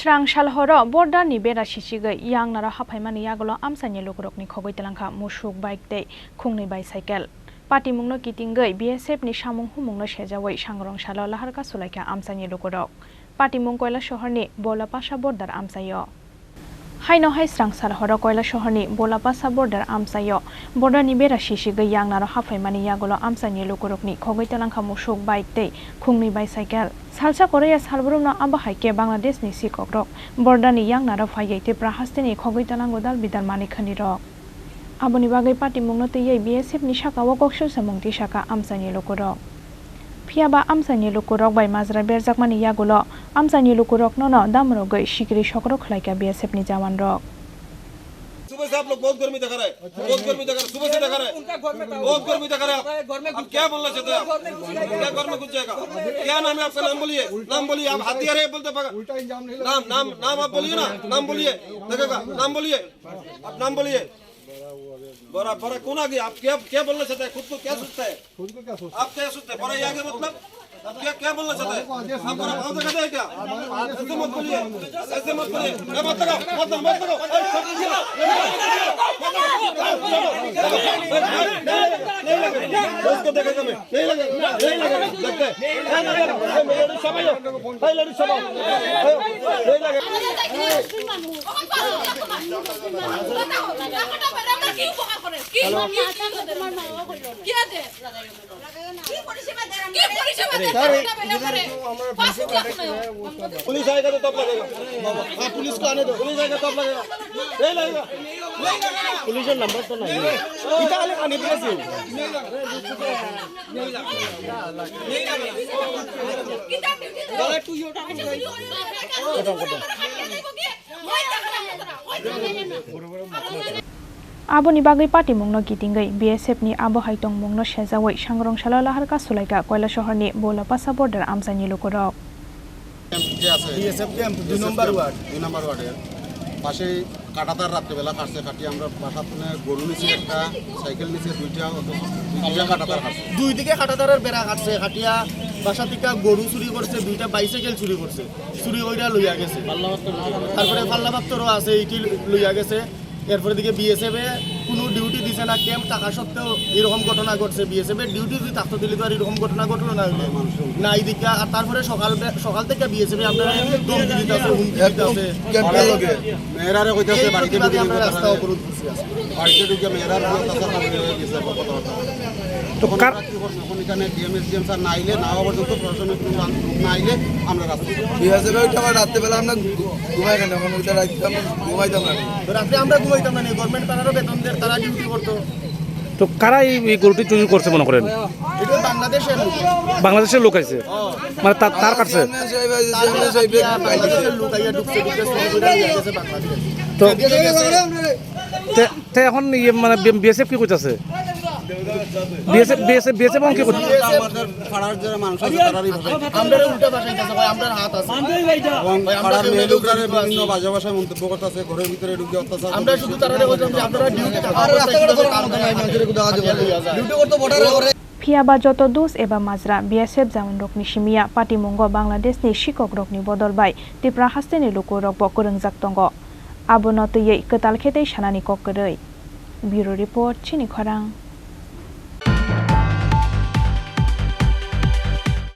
Srang Shalhoro border ni bera shishigay yang nara hapaimani yagolo amsanye lukurok ni khogoi telangka musuk bike day khungni bicycle Pati mungno kitinggay BSF ni samung humungno shejawai sangrong shalo laharka sulaika amsanye lukurok Pati mung koila shohorni Bolapasa border amsayo Haino hai Srang Shalhoro koila shohorni Bolapasa border amsayo border ni bera shishigay yang nara hapaimani yagolo amsanye lukurok ni khogoi telangka musuk bike day khungni bicycle Salsa Korea salburumna abahaike Bangladesh ni sikokrok bordani yang nara phayete prahastini khogoi talango dal bidal mani khanirok aboni bagai pati mungno tei BSF ni saka wokokshul samungti saka amsani lokorok phiaba amsani lokorok bai mazra berjak mani yagulo amsani lokorok nono damro gai shikri shokrok khlaika BSF ni jawan rok सुबह से आप लोग बहुत गर्मी दिखा रहे हैं बहुत गर्मी दिखा रहे सुबह से दिखा रहे हैं बहुत गर्मी दिखा रहे हैं आप क्या बोलना चाहते हैं क्या घर में घुस जाएगा क्या नाम है आपका नाम बोलिए आप हथियार है बोलते नाम नाम नाम आप बोलिए ना नाम बोलिए लगेगा नाम बोलिए आप नाम बोलिए बड़ा बड़ा कौन आ गया आप क्या बोलना चाहते हैं खुद को क्या सोचता है आप क्या सोचते हैं बड़ा ये आगे मतलब आप क्या बोलना चाहते हैं आप बड़ा भाव दिखाते हैं क्या ऐसे मत बोलिए मत लगाओ उसको देखेगा मैं नहीं लगेगा लगता है मेरे समय पहले समय नहीं लगेगा पुलिस आएगा तो तब लगेगा हाँ पुलिस को आने दो पुलिस आएगा तब लगेगा नहीं लगेगा पुलिस नंबर तो नहीं इताले आने please Aboni bagai pati mungno gitinggay BSF ni abo haitong mungno shejawai sangrong shalo laharka sulaika koila shohorni Bolapasa border amsani lukurok BSF camp 2 নম্বর ওয়ার্ডের পাশে কাটাতার রাত্রেবেলা কাটছে কাটি আমরা বাসাতনে গরু নিচে একটা সাইকেল নিচে দুইটা কাটাতার কাটছে দুই দিকে কাটাতারের বেড়া কাটছে কাটিয়া বাসা থেকে গরু চুরি করছে দুইটা বাইসাইকেল চুরি করছে চুরি কইরা লইয়া গেছে তারপরে পাল্লাপাত্রও আছে এইটি লইয়া গেছে এরপরে দিকে BSF এ কোনো ডিউটি দিছে না ক্যাম্প টাকা সত্ত্বেও এরকম ঘটনা ঘটছে BSF এর ডিউটি যদি থাকতো দিলে তো আর এরকম ঘটনা ঘটলো না নাই দিকে আর তারপরে সকাল থেকে BSF এ আপনারা দমকি দিতেছে হুমকি দিতেছে ক্যাম্পের লগে মেয়েরারে কইতাছে বাড়িতে ঢুকে আমরা রাস্তা অবরোধ করছি বাড়িতে ঢুকে মেয়েরার কথা গেছে কথাবার্তা তো কার এখন এখানে ডিএমএসডিএম স্যার নাইলে না পর্যন্ত প্রশাসনিক নাইলে আমরা রাস্তা BSF এর টাকা রাতে বেলা আমরা ঘুমাই কেন এখন ওইটা রাতে আমরা ঘুমাইতাম না রাতে আমরা ঘুমাইতাম না গভর্নমেন্ট তারারও বেতন দেয় তারা ডিউটি করতো তো কারা এই গরুটি চুরি করছে মনে করেন এটা বাংলাদেশের লোক আছে মানে তার কাছে বাংলাদেশের লোক আইয়া ঢুকছে তো এখন মানে BSF কি করতেছে BSF কি করছে আমাদের পাড়ার যারা মানুষ আছে তারারই আমরা উল্টা ভাষাইতেছে ভাই আমাদের হাত আছে এবং পাড়ার মেয়ে লোকরা বিভিন্ন বাজে ভাষায় মন্তব্য করতেছে ঘরের ভিতরে ঢুকে অত্যাচার আমরা শুধু তারারে বলতাম যে আপনারা ডিউটি করতে বর্ডারে করে Phiaba joto dus eba mazra BSF jamun rokni shimia pati mungo Bangladesh ni shikok rokni bodol bai tipra hasteni lukurok bokurungjak tongo abono tei ketal khetei sanani kokkorei Bureau Report Chini Khorang